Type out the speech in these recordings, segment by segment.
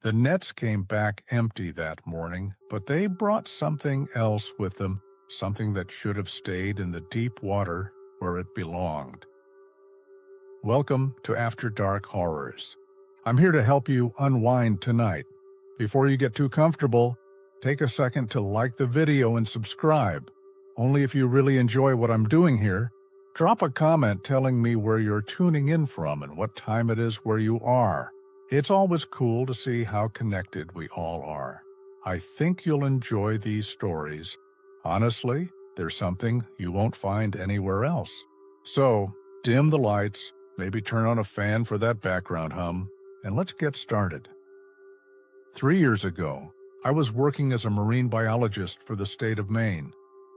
The nets came back empty that morning, but they brought something else with them, something that should have stayed in the deep water where it belonged. Welcome to After Dark Horrors. I'm here to help you unwind tonight. Before you get too comfortable, take a second to like the video and subscribe. Only if you really enjoy what I'm doing here, drop a comment telling me where you're tuning in from and what time it is where you are. It's always cool to see how connected we all are. I think you'll enjoy these stories. Honestly, there's something you won't find anywhere else. So, dim the lights, maybe turn on a fan for that background hum, and let's get started. 3 years ago, I was working as a marine biologist for the state of Maine.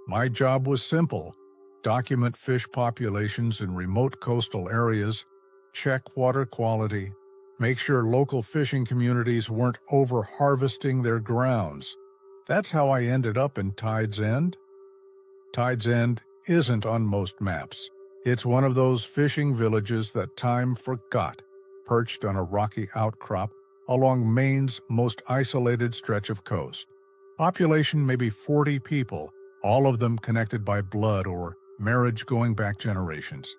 My job was simple: document fish populations in remote coastal areas, check water quality, make sure local fishing communities weren't over-harvesting their grounds. That's how I ended up in Tide's End. Tide's End isn't on most maps. It's one of those fishing villages that time forgot, perched on a rocky outcrop along Maine's most isolated stretch of coast. Population maybe 40 people, all of them connected by blood or marriage going back generations.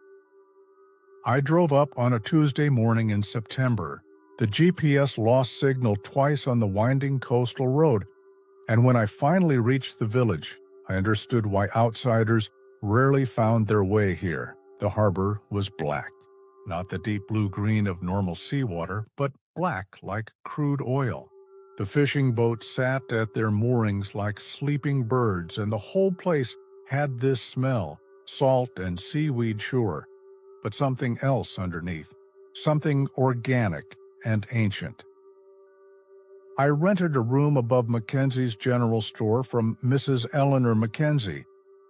I drove up on a Tuesday morning in September. The GPS lost signal twice on the winding coastal road, and when I finally reached the village, I understood why outsiders rarely found their way here. The harbor was black. Not the deep blue-green of normal seawater, but black like crude oil. The fishing boats sat at their moorings like sleeping birds, and the whole place had this smell, salt and seaweed sure, but something else underneath, something organic and ancient. I rented a room above Mackenzie's general store from Mrs. Eleanor Mackenzie,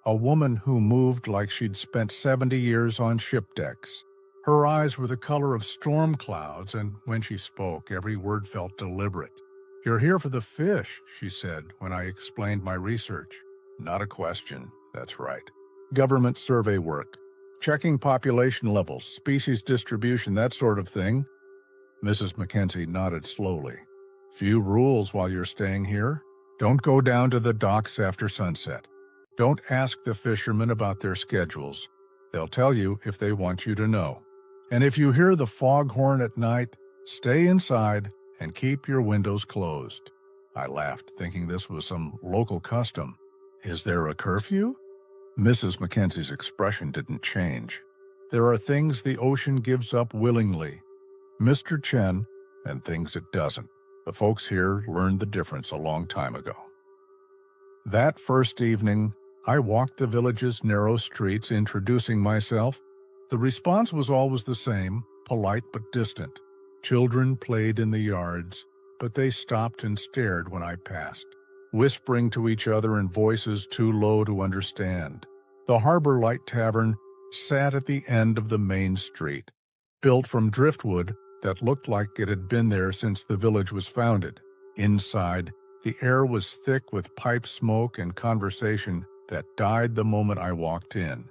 a woman who moved like she'd spent 70 years on ship decks. Her eyes were the color of storm clouds, and when she spoke, every word felt deliberate. "You're here for the fish," she said when I explained my research. Not a question, that's right. Government survey work, checking population levels, species distribution, that sort of thing. Mrs. Mackenzie nodded slowly. "Few rules while you're staying here. Don't go down to the docks after sunset. Don't ask the fishermen about their schedules. They'll tell you if they want you to know. And if you hear the foghorn at night, stay inside and keep your windows closed." I laughed, thinking this was some local custom. "Is there a curfew?" Mrs. Mackenzie's expression didn't change. "There are things the ocean gives up willingly, Mr. Chen, and things it doesn't. The folks here learned the difference a long time ago." That first evening, I walked the village's narrow streets introducing myself. The response was always the same, polite but distant. Children played in the yards, but they stopped and stared when I passed, whispering to each other in voices too low to understand. The Harbor Light Tavern sat at the end of the main street, built from driftwood that looked like it had been there since the village was founded. Inside, the air was thick with pipe smoke and conversation that died the moment I walked in.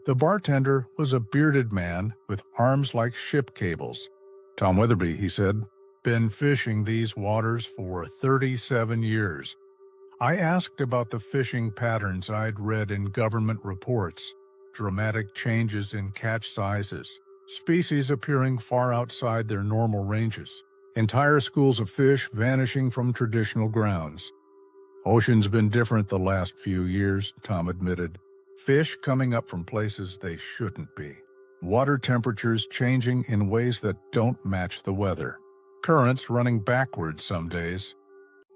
The bartender was a bearded man with arms like ship cables. "Tom Weatherby," he said, "been fishing these waters for 37 years. I asked about the fishing patterns I'd read in government reports, dramatic changes in catch sizes, species appearing far outside their normal ranges, entire schools of fish vanishing from traditional grounds." "Ocean's been different the last few years," Tom admitted. "Fish coming up from places they shouldn't be. Water temperatures changing in ways that don't match the weather. Currents running backwards some days.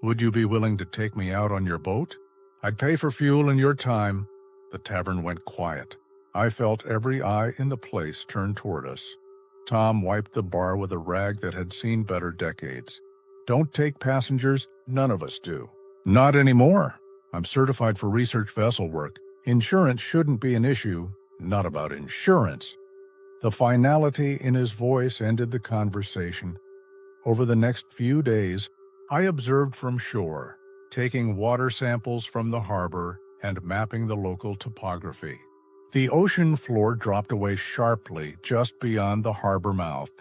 Would you be willing to take me out on your boat? I'd pay for fuel and your time." The tavern went quiet. I felt every eye in the place turn toward us. Tom wiped the bar with a rag that had seen better decades. "Don't take passengers, none of us do." "Not anymore. I'm certified for research vessel work. Insurance shouldn't be an issue." "Not about insurance." The finality in his voice ended the conversation. Over the next few days, I observed from shore, taking water samples from the harbor and mapping the local topography. The ocean floor dropped away sharply just beyond the harbor mouth.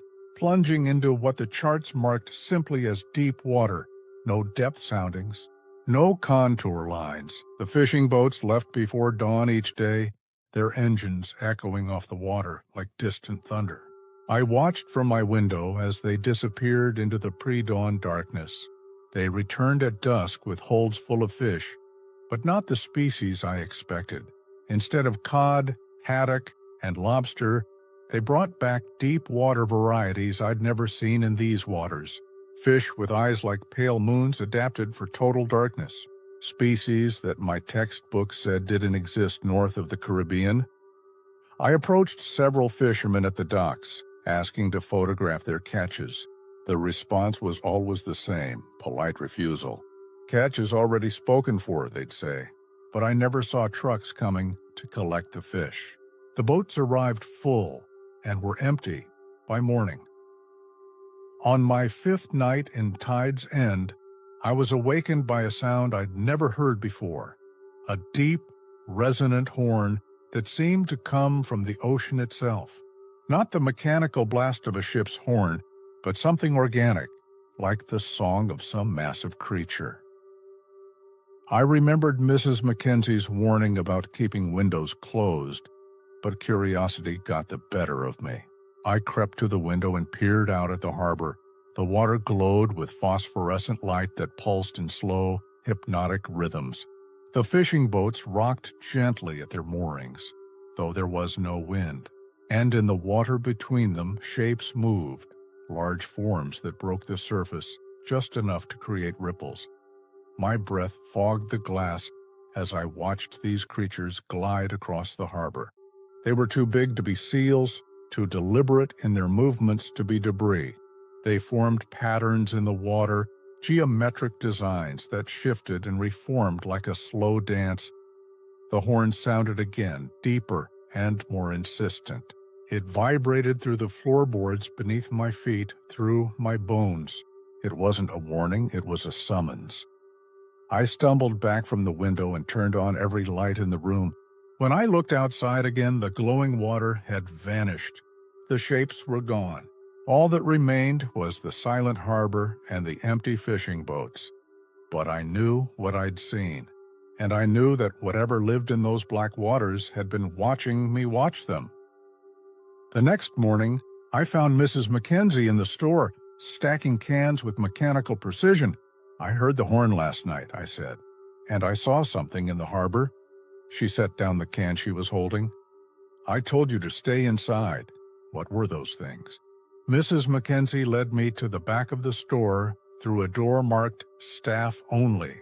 plunging into what the charts marked simply as deep water. No depth soundings, no contour lines. The fishing boats left before dawn each day, their engines echoing off the water like distant thunder. I watched from my window as they disappeared into the pre-dawn darkness. They returned at dusk with holds full of fish, but not the species I expected. Instead of cod, haddock, and lobster, they brought back deep water varieties I'd never seen in these waters. Fish with eyes like pale moons adapted for total darkness. Species that my textbook said didn't exist north of the Caribbean. I approached several fishermen at the docks, asking to photograph their catches. The response was always the same, polite refusal. Catch is already spoken for, they'd say, but I never saw trucks coming to collect the fish. The boats arrived full and were empty by morning. On my fifth night in Tide's End, I was awakened by a sound I'd never heard before, a deep, resonant horn that seemed to come from the ocean itself. Not the mechanical blast of a ship's horn, but something organic, like the song of some massive creature. I remembered Mrs. Mackenzie's warning about keeping windows closed, but curiosity got the better of me. I crept to the window and peered out at the harbor. The water glowed with phosphorescent light that pulsed in slow, hypnotic rhythms. The fishing boats rocked gently at their moorings, though there was no wind. And in the water between them, shapes moved, large forms that broke the surface just enough to create ripples. My breath fogged the glass as I watched these creatures glide across the harbor. They were too big to be seals, too deliberate in their movements to be debris. They formed patterns in the water, geometric designs that shifted and reformed like a slow dance. The horn sounded again, deeper and more insistent. It vibrated through the floorboards beneath my feet, through my bones. It wasn't a warning, it was a summons. I stumbled back from the window and turned on every light in the room. When I looked outside again, the glowing water had vanished. The shapes were gone. All that remained was the silent harbor and the empty fishing boats. But I knew what I'd seen, and I knew that whatever lived in those black waters had been watching me watch them. The next morning, I found Mrs. Mackenzie in the store, stacking cans with mechanical precision. "I heard the horn last night," I said, "and I saw something in the harbor." She set down the can she was holding. "I told you to stay inside." What were those things? Mrs. Mackenzie led me to the back of the store through a door marked "Staff Only."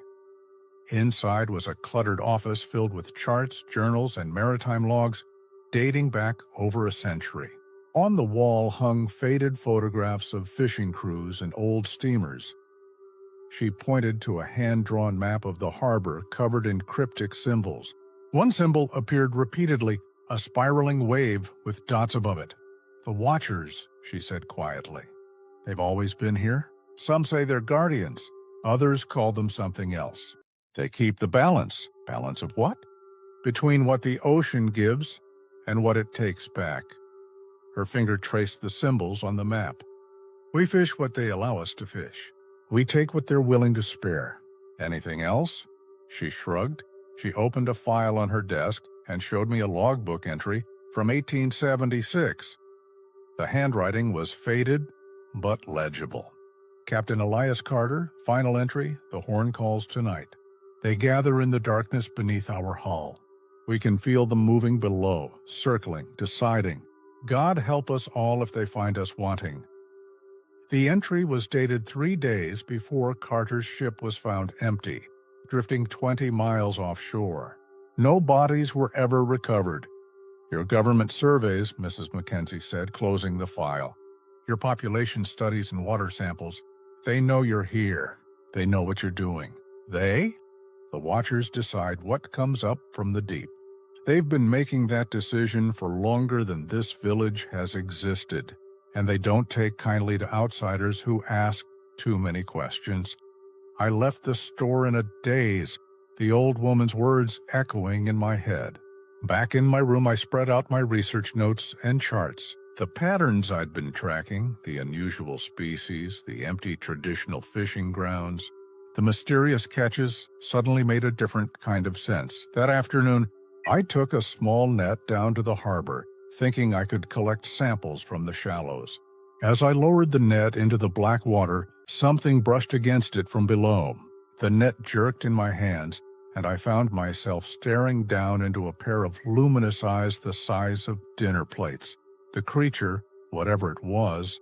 Inside was a cluttered office filled with charts, journals, and maritime logs dating back over a century. On the wall hung faded photographs of fishing crews and old steamers. She pointed to a hand-drawn map of the harbor covered in cryptic symbols. One symbol appeared repeatedly, a spiraling wave with dots above it. "The Watchers," she said quietly. "They've always been here. Some say they're guardians. Others call them something else. They keep the balance." "Balance of what?" "Between what the ocean gives and what it takes back." Her finger traced the symbols on the map. "We fish what they allow us to fish. We take what they're willing to spare. Anything else?" She shrugged. She opened a file on her desk and showed me a logbook entry from 1876. The handwriting was faded but legible. "Captain Elias Carter, final entry, the horn calls tonight. They gather in the darkness beneath our hull. We can feel them moving below, circling, deciding. God help us all if they find us wanting." The entry was dated 3 days before Carter's ship was found empty, drifting 20 miles offshore. No bodies were ever recovered. "Your government surveys," Mrs. Mackenzie said, closing the file. "Your population studies and water samples. They know you're here. They know what you're doing." "They?" "The Watchers decide what comes up from the deep. They've been making that decision for longer than this village has existed, and they don't take kindly to outsiders who ask too many questions." I left the store in a daze, the old woman's words echoing in my head. Back in my room, I spread out my research notes and charts. The patterns I'd been tracking, the unusual species, the empty traditional fishing grounds, the mysterious catches suddenly made a different kind of sense. That afternoon, I took a small net down to the harbor, thinking I could collect samples from the shallows. As I lowered the net into the black water, something brushed against it from below. The net jerked in my hands, and I found myself staring down into a pair of luminous eyes the size of dinner plates. The creature, whatever it was,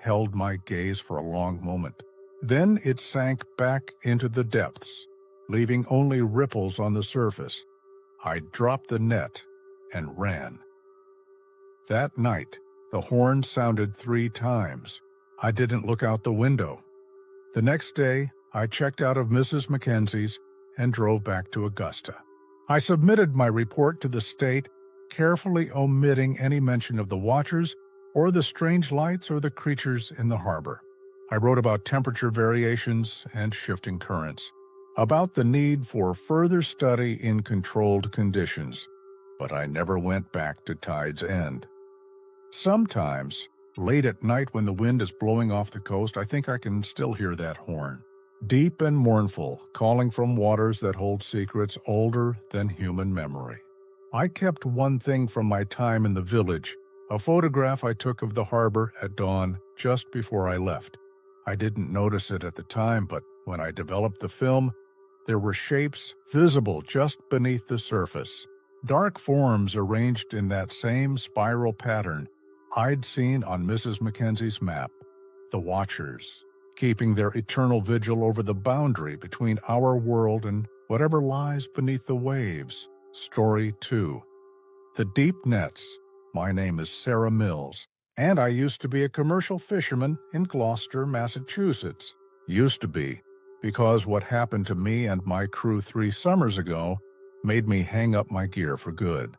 held my gaze for a long moment. Then it sank back into the depths, leaving only ripples on the surface. I dropped the net and ran. That night, the horn sounded 3 times. I didn't look out the window. The next day, I checked out of Mrs. Mackenzie's and drove back to Augusta. I submitted my report to the state, carefully omitting any mention of the watchers or the strange lights or the creatures in the harbor. I wrote about temperature variations and shifting currents, about the need for further study in controlled conditions, but I never went back to Tide's End. Sometimes, late at night when the wind is blowing off the coast, I think I can still hear that horn, deep and mournful, calling from waters that hold secrets older than human memory. I kept one thing from my time in the village, a photograph I took of the harbor at dawn just before I left. I didn't notice it at the time, but when I developed the film, there were shapes visible just beneath the surface, dark forms arranged in that same spiral pattern I'd seen on Mrs. Mackenzie's map. The Watchers, keeping their eternal vigil over the boundary between our world and whatever lies beneath the waves. Story 2. The Deep Nets. My name is Sarah Mills, and I used to be a commercial fisherman in Gloucester, Massachusetts. Used to be, because what happened to me and my crew 3 summers ago made me hang up my gear for good.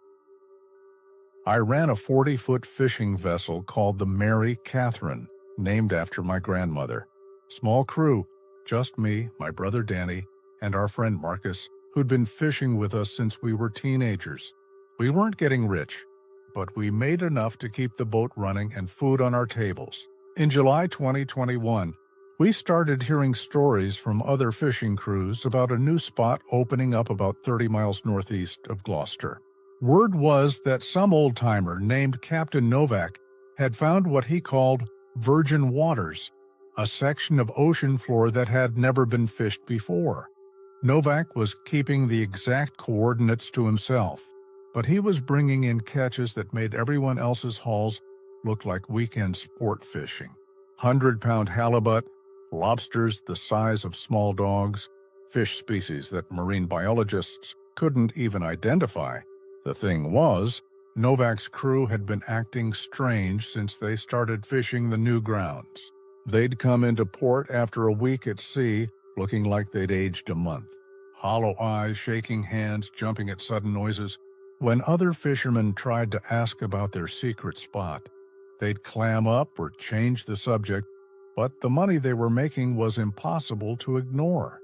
I ran a 40-foot fishing vessel called the Mary Catherine, named after my grandmother. Small crew, just me, my brother Danny, and our friend Marcus, who'd been fishing with us since we were teenagers. We weren't getting rich, but we made enough to keep the boat running and food on our tables. In July 2021, we started hearing stories from other fishing crews about a new spot opening up about 30 miles northeast of Gloucester. Word was that some old-timer named Captain Novak had found what he called virgin waters, a section of ocean floor that had never been fished before. Novak was keeping the exact coordinates to himself, but he was bringing in catches that made everyone else's hauls look like weekend sport fishing. 100-pound halibut, lobsters the size of small dogs, fish species that marine biologists couldn't even identify. The thing was, Novak's crew had been acting strange since they started fishing the new grounds. They'd come into port after a week at sea, looking like they'd aged a month. Hollow eyes, shaking hands, jumping at sudden noises. When other fishermen tried to ask about their secret spot, they'd clam up or change the subject, but the money they were making was impossible to ignore.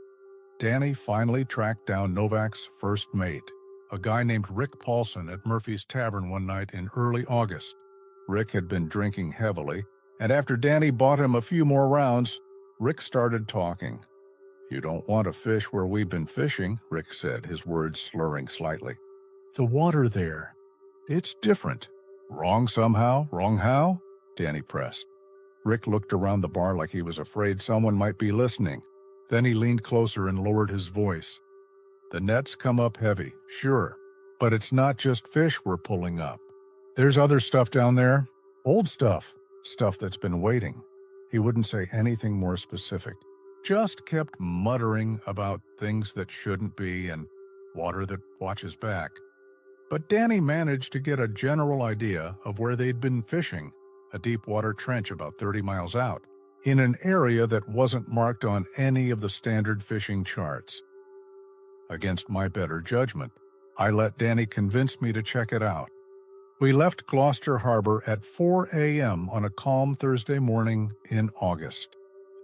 Danny finally tracked down Novak's first mate, a guy named Rick Paulson at Murphy's Tavern one night in early August. Rick had been drinking heavily, and after Danny bought him a few more rounds, Rick started talking. "You don't want to fish where we've been fishing," Rick said, his words slurring slightly. "The water there, it's different." "Wrong somehow? Wrong how?" Danny pressed. Rick looked around the bar like he was afraid someone might be listening. Then he leaned closer and lowered his voice. "The nets come up heavy, sure, but it's not just fish we're pulling up. There's other stuff down there, old stuff that's been waiting." He wouldn't say anything more specific, just kept muttering about things that shouldn't be and water that watches back. But Danny managed to get a general idea of where they'd been fishing, a deep water trench about 30 miles out, in an area that wasn't marked on any of the standard fishing charts. Against my better judgment, I let Danny convince me to check it out. We left Gloucester Harbor at 4 a.m. on a calm Thursday morning in August.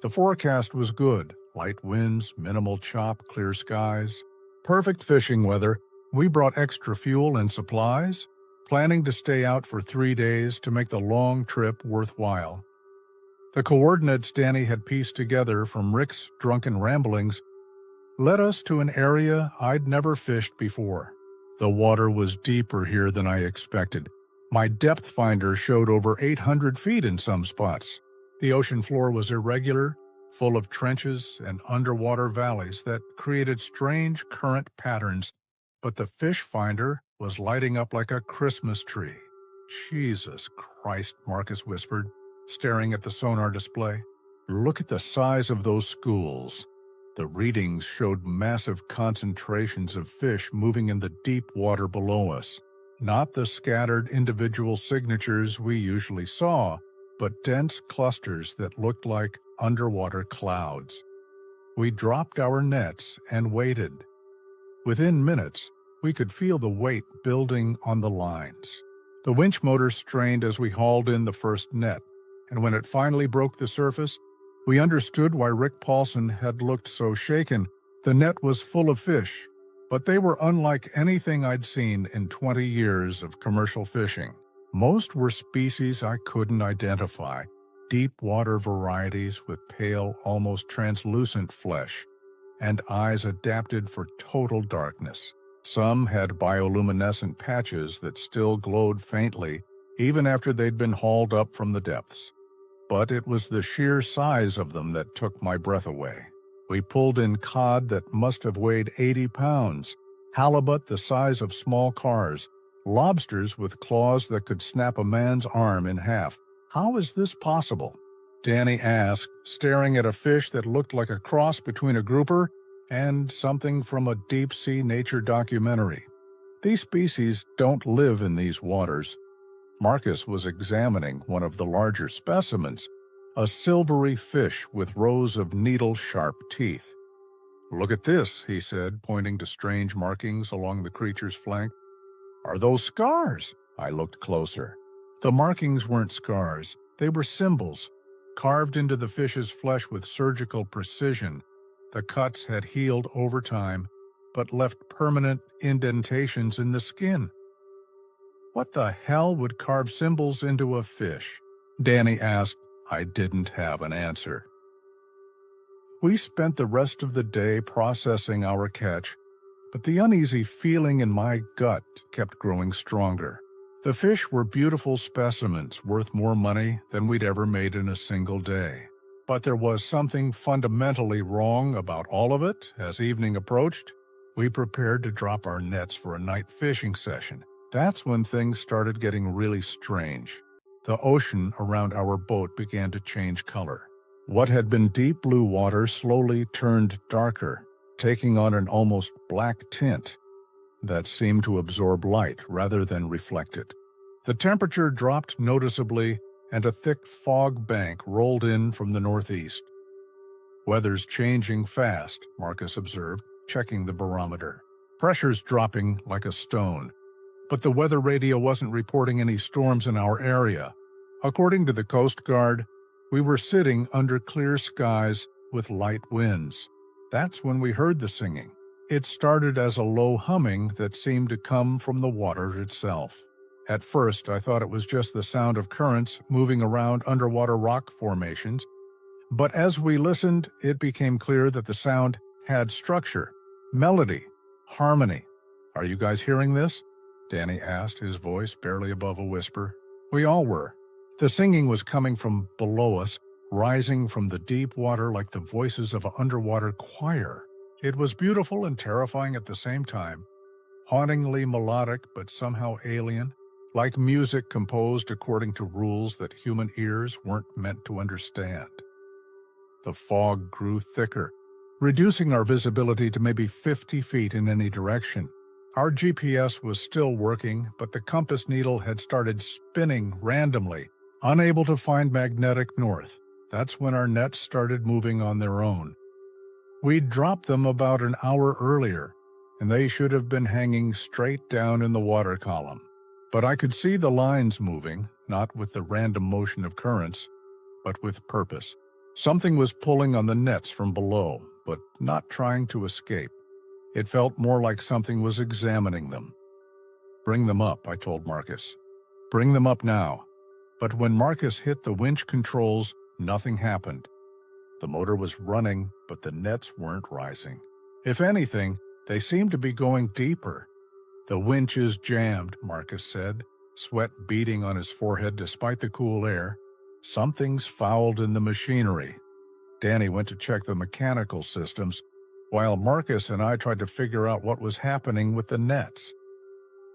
The forecast was good, light winds, minimal chop, clear skies, perfect fishing weather. We brought extra fuel and supplies, planning to stay out for 3 days to make the long trip worthwhile. The coordinates Danny had pieced together from Rick's drunken ramblings led us to an area I'd never fished before. The water was deeper here than I expected. My depth finder showed over 800 feet in some spots. The ocean floor was irregular, full of trenches and underwater valleys that created strange current patterns, but the fish finder was lighting up like a Christmas tree. Jesus Christ, Marcus whispered, staring at the sonar display. Look at the size of those schools. The readings showed massive concentrations of fish moving in the deep water below us. Not the scattered individual signatures we usually saw, but dense clusters that looked like underwater clouds. We dropped our nets and waited. Within minutes, we could feel the weight building on the lines. The winch motor strained as we hauled in the first net, and when it finally broke the surface, we understood why Rick Paulson had looked so shaken. The net was full of fish, but they were unlike anything I'd seen in 20 years of commercial fishing. Most were species I couldn't identify, deep water varieties with pale, almost translucent flesh, and eyes adapted for total darkness. Some had bioluminescent patches that still glowed faintly, even after they'd been hauled up from the depths. But it was the sheer size of them that took my breath away. We pulled in cod that must have weighed 80 pounds, halibut the size of small cars, lobsters with claws that could snap a man's arm in half. How is this possible? Danny asked, staring at a fish that looked like a cross between a grouper and something from a deep-sea nature documentary. These species don't live in these waters. Marcus was examining one of the larger specimens, a silvery fish with rows of needle-sharp teeth. "Look at this," he said, pointing to strange markings along the creature's flank. "Are those scars?" I looked closer. The markings weren't scars. They were symbols, carved into the fish's flesh with surgical precision. The cuts had healed over time, but left permanent indentations in the skin. What the hell would carve symbols into a fish? Danny asked. I didn't have an answer. We spent the rest of the day processing our catch, but the uneasy feeling in my gut kept growing stronger. The fish were beautiful specimens worth more money than we'd ever made in a single day. But there was something fundamentally wrong about all of it. As evening approached, we prepared to drop our nets for a night fishing session. That's when things started getting really strange. The ocean around our boat began to change color. What had been deep blue water slowly turned darker, taking on an almost black tint that seemed to absorb light rather than reflect it. The temperature dropped noticeably, and a thick fog bank rolled in from the northeast. "Weather's changing fast," Marcus observed, checking the barometer. "Pressure's dropping like a stone." But the weather radio wasn't reporting any storms in our area. According to the Coast Guard, we were sitting under clear skies with light winds. That's when we heard the singing. It started as a low humming that seemed to come from the water itself. At first, I thought it was just the sound of currents moving around underwater rock formations, but as we listened, it became clear that the sound had structure, melody, harmony. "Are you guys hearing this?" Danny asked, his voice barely above a whisper. We all were. The singing was coming from below us, rising from the deep water like the voices of an underwater choir. It was beautiful and terrifying at the same time, hauntingly melodic but somehow alien, like music composed according to rules that human ears weren't meant to understand. The fog grew thicker, reducing our visibility to maybe 50 feet in any direction. Our GPS was still working, but the compass needle had started spinning randomly, unable to find magnetic north. That's when our nets started moving on their own. We'd dropped them about an hour earlier, and they should have been hanging straight down in the water column. But I could see the lines moving, not with the random motion of currents, but with purpose. Something was pulling on the nets from below, but not trying to escape. It felt more like something was examining them. "Bring them up," I told Marcus. "Bring them up now." But when Marcus hit the winch controls, nothing happened. The motor was running, but the nets weren't rising. If anything, they seemed to be going deeper. "The winch is jammed," Marcus said, sweat beading on his forehead despite the cool air. "Something's fouled in the machinery." Danny went to check the mechanical systems, while Marcus and I tried to figure out what was happening with the nets.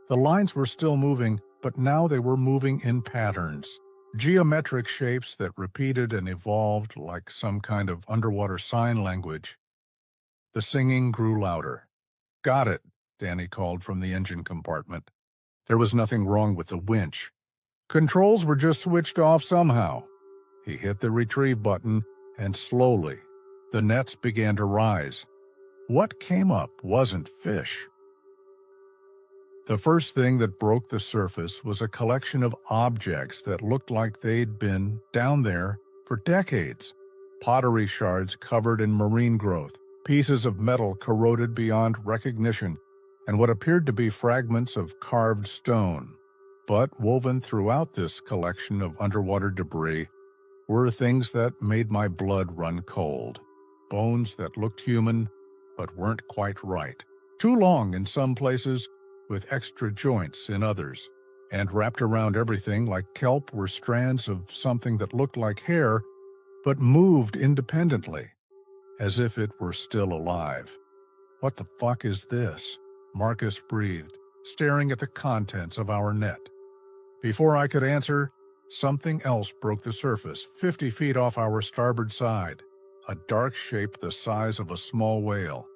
The lines were still moving, but now they were moving in patterns. Geometric shapes that repeated and evolved like some kind of underwater sign language. The singing grew louder. "Got it," Danny called from the engine compartment. There was nothing wrong with the winch. Controls were just switched off somehow. He hit the retrieve button, and slowly, the nets began to rise. What came up wasn't fish. The first thing that broke the surface was a collection of objects that looked like they'd been down there for decades. Pottery shards covered in marine growth, pieces of metal corroded beyond recognition, and what appeared to be fragments of carved stone. But woven throughout this collection of underwater debris were things that made my blood run cold. Bones that looked human, but weren't quite right. Too long in some places, with extra joints in others, and wrapped around everything like kelp were strands of something that looked like hair, but moved independently, as if it were still alive. "What the fuck is this?" Marcus breathed, staring at the contents of our net. Before I could answer, something else broke the surface, 50 feet off our starboard side, a dark shape the size of a small whale,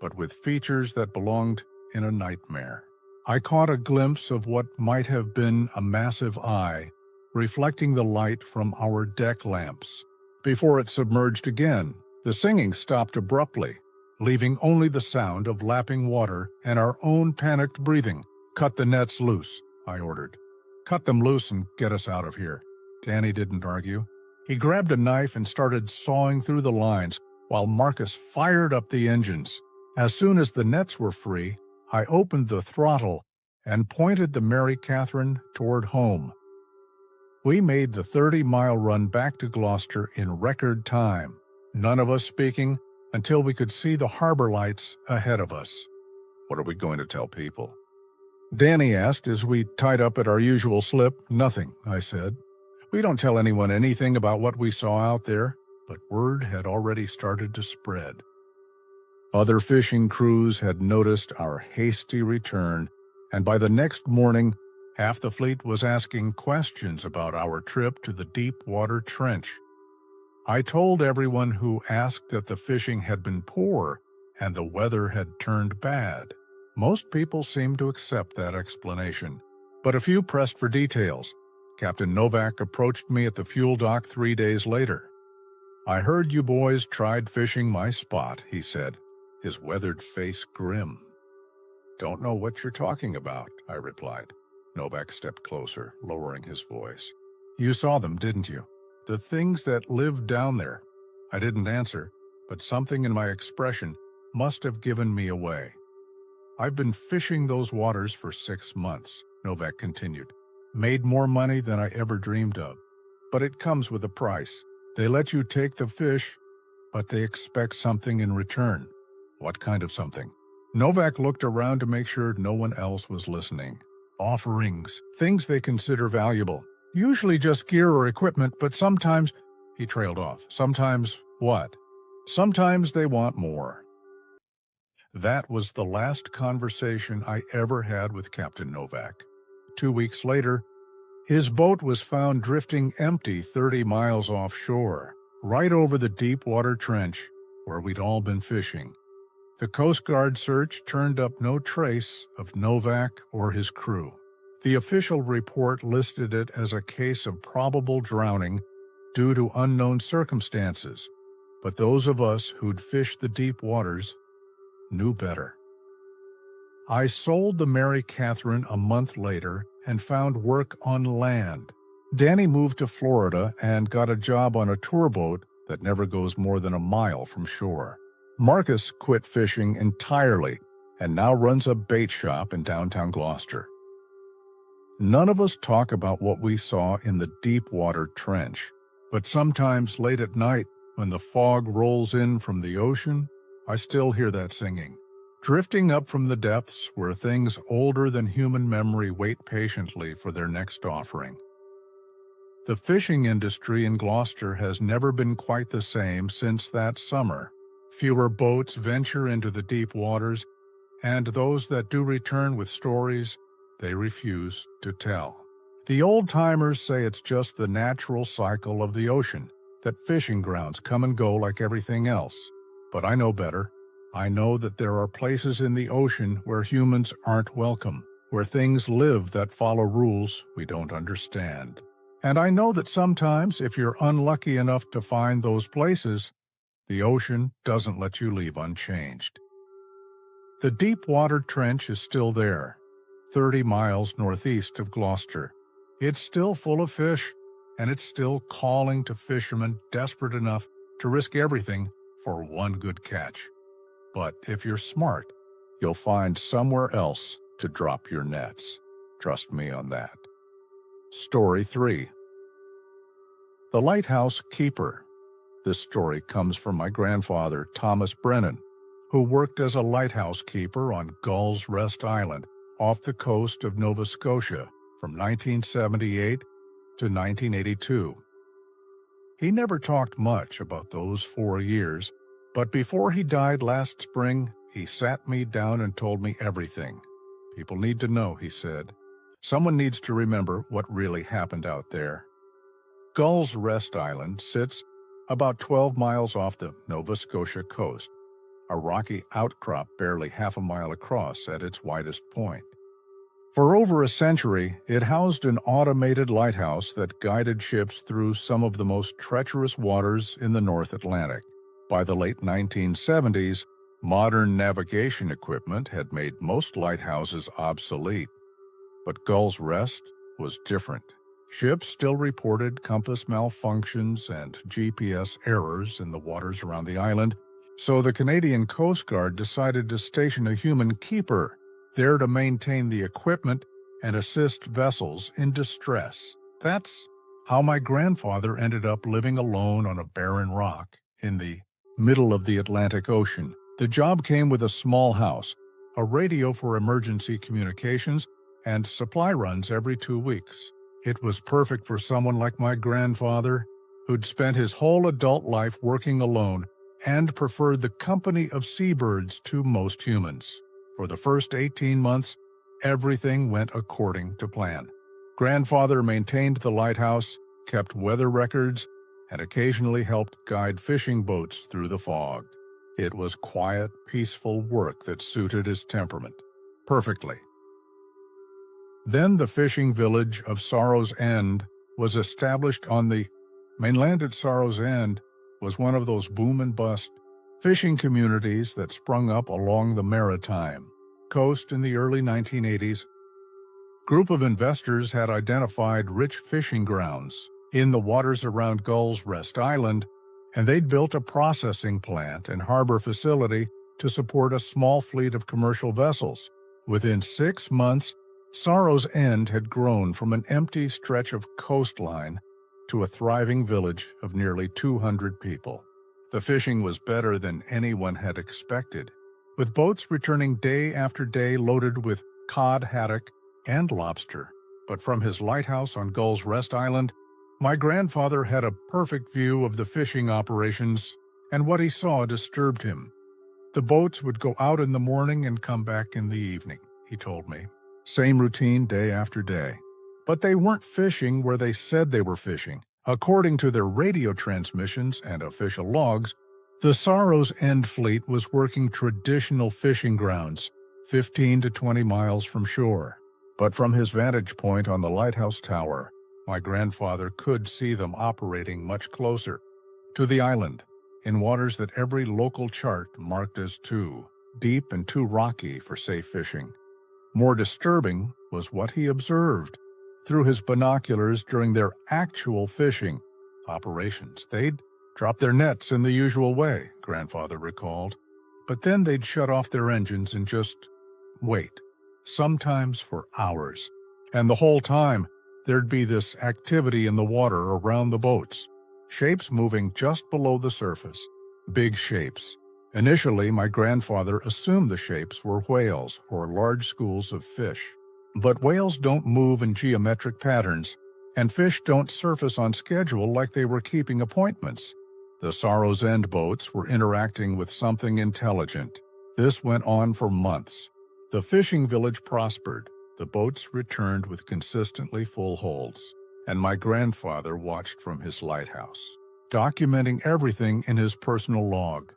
but with features that belonged in a nightmare. I caught a glimpse of what might have been a massive eye, reflecting the light from our deck lamps. Before it submerged again, the singing stopped abruptly, leaving only the sound of lapping water and our own panicked breathing. "Cut the nets loose," I ordered. "Cut them loose and get us out of here." Danny didn't argue. He grabbed a knife and started sawing through the lines, while Marcus fired up the engines. As soon as the nets were free, I opened the throttle and pointed the Mary Catherine toward home. We made the 30-mile run back to Gloucester in record time, none of us speaking until we could see the harbor lights ahead of us. "What are we going to tell people?" Danny asked as we tied up at our usual slip. "Nothing," I said. "We don't tell anyone anything about what we saw out there," but word had already started to spread. Other fishing crews had noticed our hasty return, and by the next morning, half the fleet was asking questions about our trip to the deep water trench. I told everyone who asked that the fishing had been poor and the weather had turned bad. Most people seemed to accept that explanation, but a few pressed for details. Captain Novak approached me at the fuel dock 3 days later. "I heard you boys tried fishing my spot," he said, his weathered face grim. "Don't know what you're talking about," I replied. Novak stepped closer, lowering his voice. "You saw them, didn't you? The things that lived down there." I didn't answer, but something in my expression must have given me away. "I've been fishing those waters for 6 months," Novak continued. "Made more money than I ever dreamed of. But it comes with a price. They let you take the fish, but they expect something in return." "What kind of something?" Novak looked around to make sure no one else was listening. "Offerings, things they consider valuable. Usually just gear or equipment, but sometimes—" He trailed off. "Sometimes what?" "Sometimes they want more." That was the last conversation I ever had with Captain Novak. 2 weeks later, his boat was found drifting empty 30 miles offshore, right over the deep water trench where we'd all been fishing. The Coast Guard search turned up no trace of Novak or his crew. The official report listed it as a case of probable drowning due to unknown circumstances, but those of us who'd fished the deep waters knew better. I sold the Mary Catherine a month later and found work on land. Danny moved to Florida and got a job on a tour boat that never goes more than a mile from shore. Marcus quit fishing entirely and now runs a bait shop in downtown Gloucester. None of us talk about what we saw in the deep water trench, but sometimes late at night, when the fog rolls in from the ocean, I still hear that singing, drifting up from the depths where things older than human memory wait patiently for their next offering. The fishing industry in Gloucester has never been quite the same since that summer. Fewer boats venture into the deep waters, and those that do return with stories they refuse to tell. The old-timers say it's just the natural cycle of the ocean, that fishing grounds come and go like everything else. But I know better. I know that there are places in the ocean where humans aren't welcome, where things live that follow rules we don't understand. And I know that sometimes, if you're unlucky enough to find those places, the ocean doesn't let you leave unchanged. The deep water trench is still there, 30 miles northeast of Gloucester. It's still full of fish, and it's still calling to fishermen desperate enough to risk everything for one good catch. But if you're smart, you'll find somewhere else to drop your nets. Trust me on that. Story 3. The Lighthouse Keeper. This story comes from my grandfather, Thomas Brennan, who worked as a lighthouse keeper on Gull's Rest Island off the coast of Nova Scotia from 1978 to 1982. He never talked much about those 4 years, but before he died last spring, he sat me down and told me everything. People need to know, he said. Someone needs to remember what really happened out there. Gull's Rest Island sits about 12 miles off the Nova Scotia coast, a rocky outcrop barely half a mile across at its widest point. For over a century, it housed an automated lighthouse that guided ships through some of the most treacherous waters in the North Atlantic. By the late 1970s, modern navigation equipment had made most lighthouses obsolete. But Gull's Rest was different. Ships still reported compass malfunctions and GPS errors in the waters around the island, so the Canadian Coast Guard decided to station a human keeper there to maintain the equipment and assist vessels in distress. That's how my grandfather ended up living alone on a barren rock in the middle of the Atlantic Ocean. The job came with a small house, a radio for emergency communications, and supply runs every 2 weeks. It was perfect for someone like my grandfather, who'd spent his whole adult life working alone and preferred the company of seabirds to most humans. For the first 18 months, everything went according to plan. Grandfather maintained the lighthouse, kept weather records, and occasionally helped guide fishing boats through the fog. It was quiet, peaceful work that suited his temperament perfectly. Then the fishing village of Sorrow's End was established on the mainland. At Sorrow's End was one of those boom and bust fishing communities that sprung up along the Maritime coast in the early 1980s. Group of investors had identified rich fishing grounds in the waters around Gull's Rest Island, and they'd built a processing plant and harbor facility to support a small fleet of commercial vessels. Within 6 months, Sorrow's End had grown from an empty stretch of coastline to a thriving village of nearly 200 people. The fishing was better than anyone had expected, with boats returning day after day loaded with cod, haddock, and lobster. But from his lighthouse on Gull's Rest Island, my grandfather had a perfect view of the fishing operations, and what he saw disturbed him. The boats would go out in the morning and come back in the evening, he told me. Same routine day after day. But they weren't fishing where they said they were fishing. According to their radio transmissions and official logs, the Sorrow's End fleet was working traditional fishing grounds, 15 to 20 miles from shore. But from his vantage point on the lighthouse tower, my grandfather could see them operating much closer to the island, in waters that every local chart marked as too deep and too rocky for safe fishing. More disturbing was what he observed through his binoculars during their actual fishing operations. They'd drop their nets in the usual way, grandfather recalled, but then they'd shut off their engines and just wait, sometimes for hours, And the whole time, there'd be this activity in the water around the boats. Shapes moving just below the surface. Big shapes. Initially, my grandfather assumed the shapes were whales or large schools of fish. But whales don't move in geometric patterns, and fish don't surface on schedule like they were keeping appointments. The Sorrow's End boats were interacting with something intelligent. This went on for months. The fishing village prospered. The boats returned with consistently full holds, and my grandfather watched from his lighthouse, documenting everything in his personal log.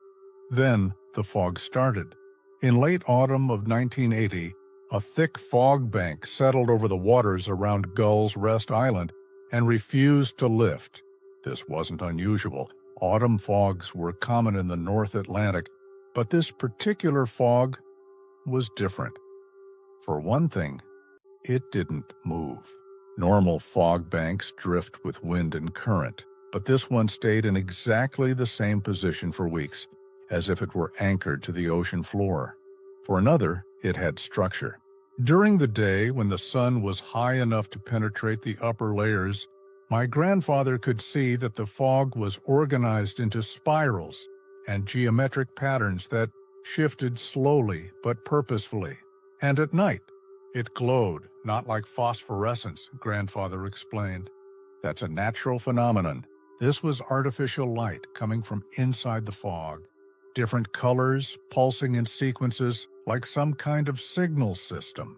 Then the fog started. In late autumn of 1980, a thick fog bank settled over the waters around Gull's Rest Island and refused to lift. This wasn't unusual. Autumn fogs were common in the North Atlantic, but this particular fog was different. For one thing, it didn't move. Normal fog banks drift with wind and current, but this one stayed in exactly the same position for weeks, as if it were anchored to the ocean floor. For another, it had structure. During the day, when the sun was high enough to penetrate the upper layers, my grandfather could see that the fog was organized into spirals and geometric patterns that shifted slowly but purposefully. And at night, it glowed, not like phosphorescence, grandfather explained. That's a natural phenomenon. This was artificial light coming from inside the fog. Different colors, pulsing in sequences, like some kind of signal system.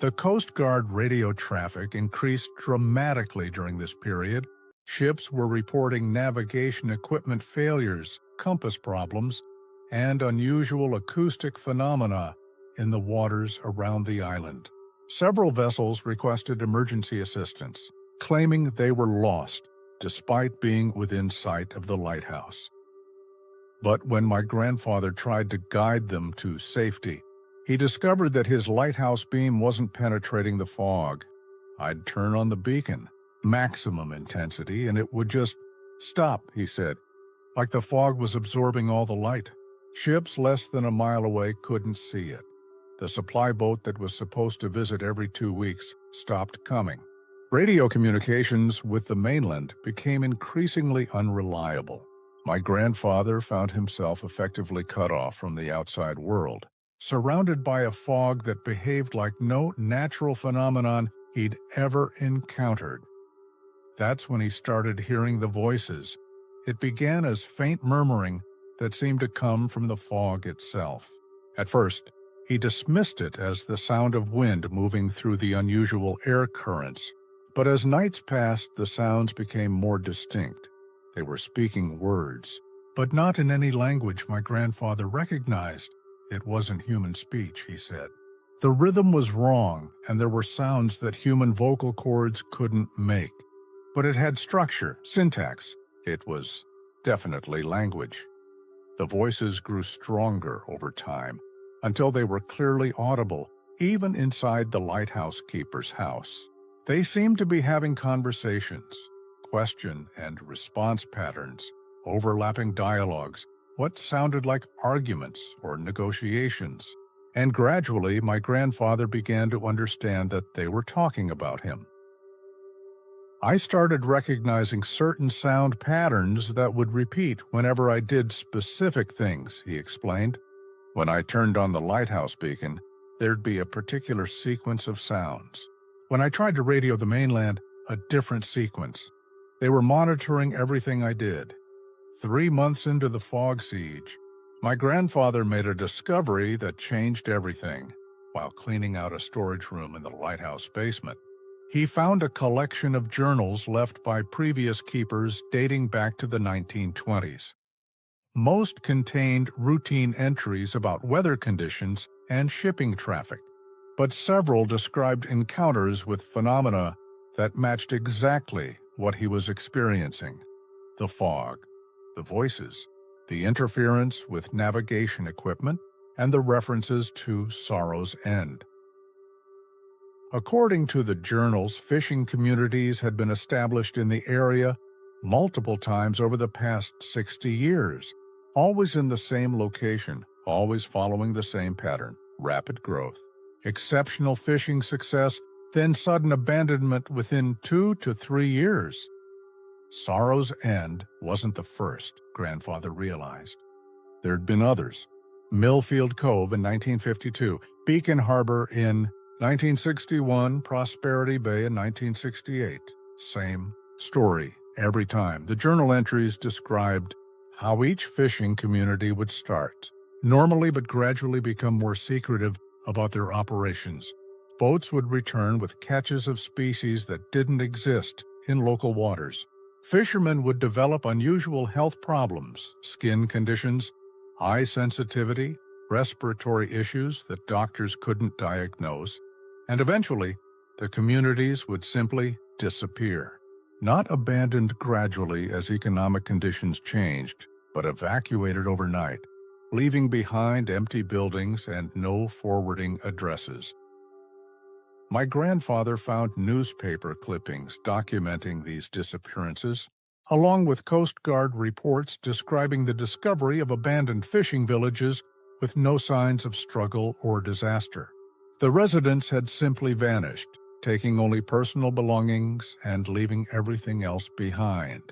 The Coast Guard radio traffic increased dramatically during this period. Ships were reporting navigation equipment failures, compass problems, and unusual acoustic phenomena in the waters around the island. Several vessels requested emergency assistance, claiming they were lost, despite being within sight of the lighthouse. But when my grandfather tried to guide them to safety, he discovered that his lighthouse beam wasn't penetrating the fog. I'd turn on the beacon, maximum intensity, and it would just stop, he said, like the fog was absorbing all the light. Ships less than a mile away couldn't see it. The supply boat that was supposed to visit every 2 weeks stopped coming. Radio communications with the mainland became increasingly unreliable. My grandfather found himself effectively cut off from the outside world, surrounded by a fog that behaved like no natural phenomenon he'd ever encountered. That's when he started hearing the voices. It began as faint murmuring that seemed to come from the fog itself. At first, he dismissed it as the sound of wind moving through the unusual air currents. But as nights passed, the sounds became more distinct. They were speaking words, but not in any language my grandfather recognized. It wasn't human speech, he said. The rhythm was wrong, and there were sounds that human vocal cords couldn't make. But it had structure, syntax. It was definitely language. The voices grew stronger over time, until they were clearly audible, even inside the lighthouse keeper's house. They seemed to be having conversations, question and response patterns, overlapping dialogues, what sounded like arguments or negotiations. And gradually, my grandfather began to understand that they were talking about him. I started recognizing certain sound patterns that would repeat whenever I did specific things, he explained. When I turned on the lighthouse beacon, there'd be a particular sequence of sounds. When I tried to radio the mainland, a different sequence. They were monitoring everything I did. 3 months into the fog siege, my grandfather made a discovery that changed everything. While cleaning out a storage room in the lighthouse basement, he found a collection of journals left by previous keepers dating back to the 1920s. Most contained routine entries about weather conditions and shipping traffic, but several described encounters with phenomena that matched exactly what he was experiencing. The fog, the voices, the interference with navigation equipment, and the references to Sorrow's End. According to the journals, fishing communities had been established in the area multiple times over the past 60 years, always in the same location, always following the same pattern: rapid growth, exceptional fishing success, then sudden abandonment within 2 to 3 years. Sorrow's End wasn't the first, grandfather realized. There'd been others. Millfield Cove in 1952, Beacon Harbor in 1961, Prosperity Bay in 1968. Same story every time. The journal entries described how each fishing community would start, normally but gradually become more secretive about their operations. Boats would return with catches of species that didn't exist in local waters. Fishermen would develop unusual health problems, skin conditions, eye sensitivity, respiratory issues that doctors couldn't diagnose, and eventually, the communities would simply disappear. Not abandoned gradually as economic conditions changed, but evacuated overnight, leaving behind empty buildings and no forwarding addresses. My grandfather found newspaper clippings documenting these disappearances, along with Coast Guard reports describing the discovery of abandoned fishing villages with no signs of struggle or disaster. The residents had simply vanished, taking only personal belongings and leaving everything else behind.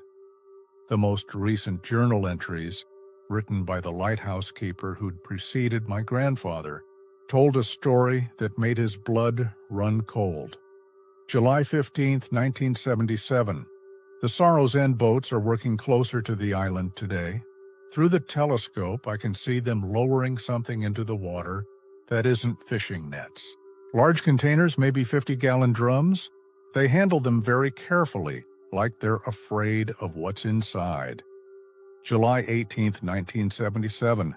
The most recent journal entries, written by the lighthouse keeper who'd preceded my grandfather, told a story that made his blood run cold. July 15, 1977. The Sorrow's End boats are working closer to the island today. Through the telescope, I can see them lowering something into the water that isn't fishing nets. Large containers, maybe 50-gallon drums. They handle them very carefully, like they're afraid of what's inside. July 18, 1977.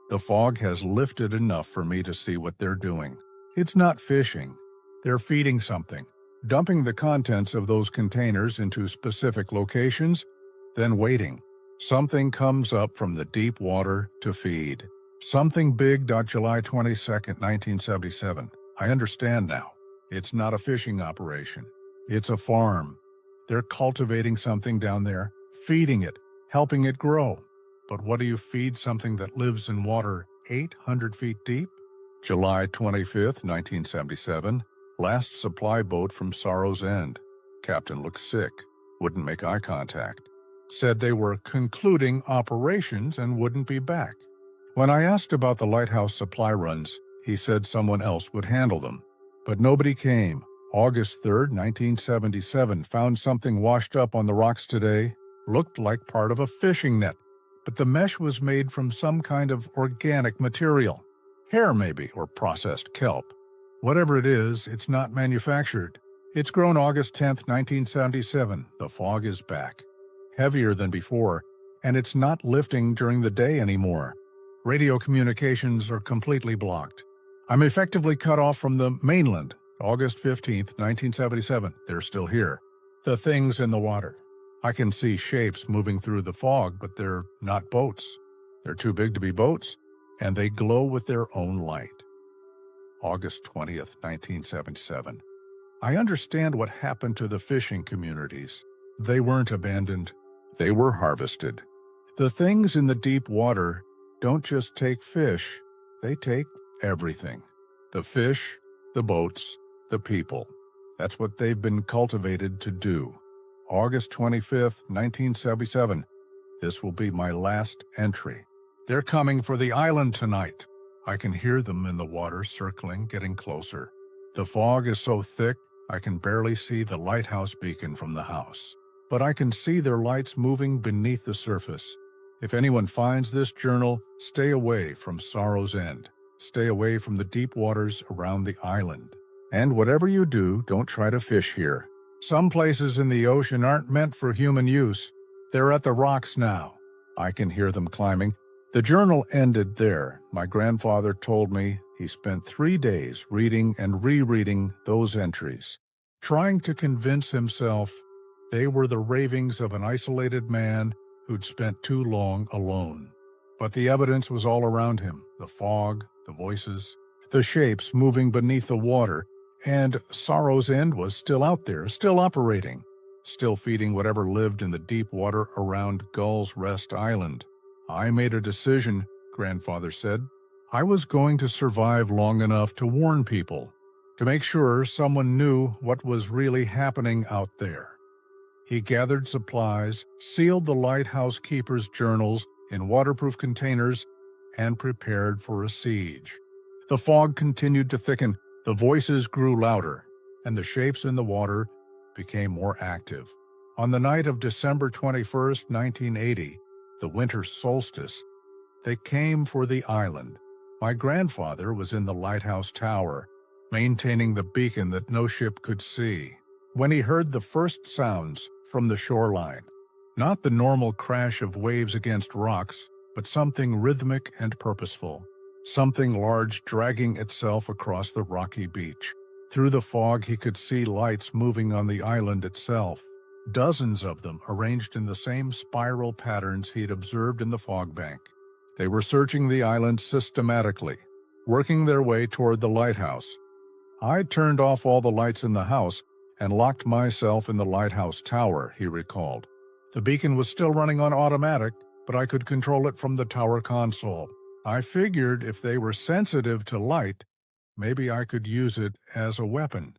The fog has lifted enough for me to see what they're doing. It's not fishing. They're feeding something, dumping the contents of those containers into specific locations, then waiting. Something comes up from the deep water to feed. Something big. July 22, 1977. I understand now. It's not a fishing operation. It's a farm. They're cultivating something down there, feeding it, helping it grow. But what do you feed something that lives in water 800 feet deep? July 25, 1977. Last supply boat from Sorrow's End. Captain looked sick, wouldn't make eye contact. Said they were concluding operations and wouldn't be back. When I asked about the lighthouse supply runs, he said someone else would handle them. But nobody came. August 3, 1977. Found something washed up on the rocks today. Looked like part of a fishing net, but the mesh was made from some kind of organic material. Hair maybe, or processed kelp. Whatever it is, it's not manufactured. It's grown August 10, 1977. The fog is back. Heavier than before, and it's not lifting during the day anymore. Radio communications are completely blocked. I'm effectively cut off from the mainland. August 15, 1977. They're still here. The things in the water. I can see shapes moving through the fog, but they're not boats. They're too big to be boats, and they glow with their own light. August 20th, 1977. I understand what happened to the fishing communities. They weren't abandoned. They were harvested. The things in the deep water don't just take fish. They take everything. The fish, the boats, the people. That's what they've been cultivated to do. August 25th, 1977. This will be my last entry. They're coming for the island tonight. I can hear them in the water circling, getting closer. The fog is so thick, I can barely see the lighthouse beacon from the house. But I can see their lights moving beneath the surface. If anyone finds this journal, stay away from Sorrow's End. Stay away from the deep waters around the island. And whatever you do, don't try to fish here. Some places in the ocean aren't meant for human use. They're at the rocks now. I can hear them climbing. The journal ended there. My grandfather told me he spent 3 days reading and rereading those entries, trying to convince himself they were the ravings of an isolated man who'd spent too long alone. But the evidence was all around him, the fog, the voices, the shapes moving beneath the water, and Sorrow's End was still out there, still operating, still feeding whatever lived in the deep water around Gull's Rest Island. I made a decision, grandfather said. I was going to survive long enough to warn people. to make sure someone knew what was really happening out there. He gathered supplies, sealed the lighthouse keeper's journals in waterproof containers, and prepared for a siege. The fog continued to thicken, the voices grew louder, and the shapes in the water became more active. On the night of December 21st, 1980, the winter solstice, they came for the island. My grandfather was in the lighthouse tower, maintaining the beacon that no ship could see, when he heard the first sounds from the shoreline. Not the normal crash of waves against rocks, but something rhythmic and purposeful. Something large dragging itself across the rocky beach. Through the fog, he could see lights moving on the island itself. Dozens of them arranged in the same spiral patterns he'd observed in the fog bank. They were searching the island systematically, working their way toward the lighthouse. I turned off all the lights in the house and locked myself in the lighthouse tower, he recalled. The beacon was still running on automatic, but I could control it from the tower console. I figured if they were sensitive to light, maybe I could use it as a weapon.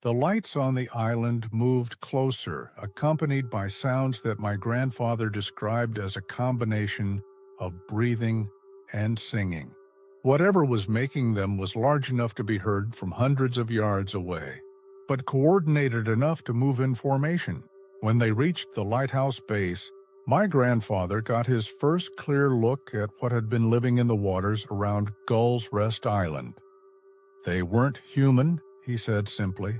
The lights on the island moved closer, accompanied by sounds that my grandfather described as a combination of breathing and singing. Whatever was making them was large enough to be heard from hundreds of yards away, but coordinated enough to move in formation. When they reached the lighthouse base, my grandfather got his first clear look at what had been living in the waters around Gull's Rest Island. They weren't human, he said simply,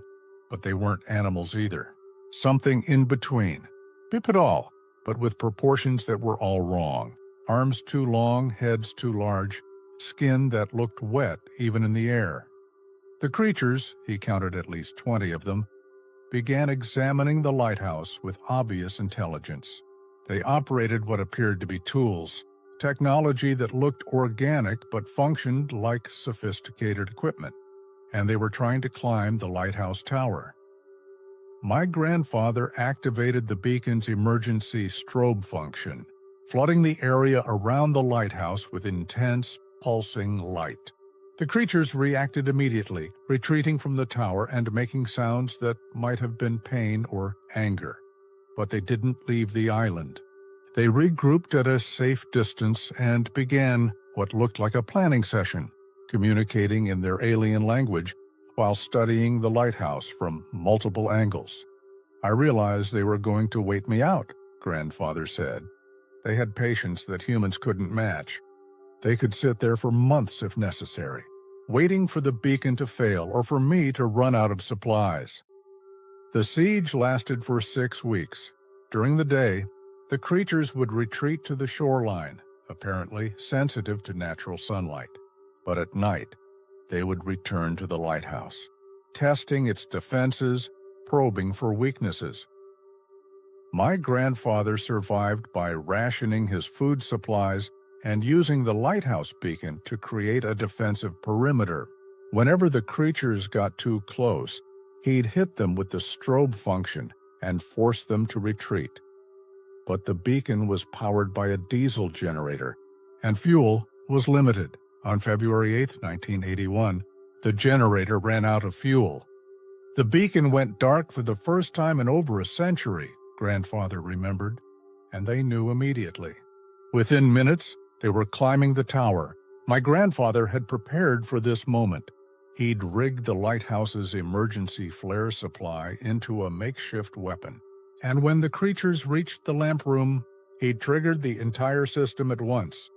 but they weren't animals either. Something in between. Bipedal, but with proportions that were all wrong. Arms too long, heads too large, skin that looked wet even in the air. The creatures, he counted at least 20 of them, began examining the lighthouse with obvious intelligence. They operated what appeared to be tools, technology that looked organic but functioned like sophisticated equipment, and they were trying to climb the lighthouse tower. My grandfather activated the beacon's emergency strobe function, flooding the area around the lighthouse with intense, pulsing light. The creatures reacted immediately, retreating from the tower and making sounds that might have been pain or anger. But they didn't leave the island. They regrouped at a safe distance and began what looked like a planning session, communicating in their alien language while studying the lighthouse from multiple angles. I realized they were going to wait me out, Grandfather said. They had patience that humans couldn't match. They could sit there for months if necessary, waiting for the beacon to fail or for me to run out of supplies. The siege lasted for 6 weeks. During the day, the creatures would retreat to the shoreline, apparently sensitive to natural sunlight. But at night, they would return to the lighthouse, testing its defenses, probing for weaknesses. My grandfather survived by rationing his food supplies and using the lighthouse beacon to create a defensive perimeter. Whenever the creatures got too close, he'd hit them with the strobe function and force them to retreat. But the beacon was powered by a diesel generator, and fuel was limited. On February 8, 1981, the generator ran out of fuel. The beacon went dark for the first time in over a century, Grandfather remembered, and they knew immediately. Within minutes, they were climbing the tower. My grandfather had prepared for this moment. He'd rigged the lighthouse's emergency flare supply into a makeshift weapon. And when the creatures reached the lamp room, he'd triggered the entire system at once.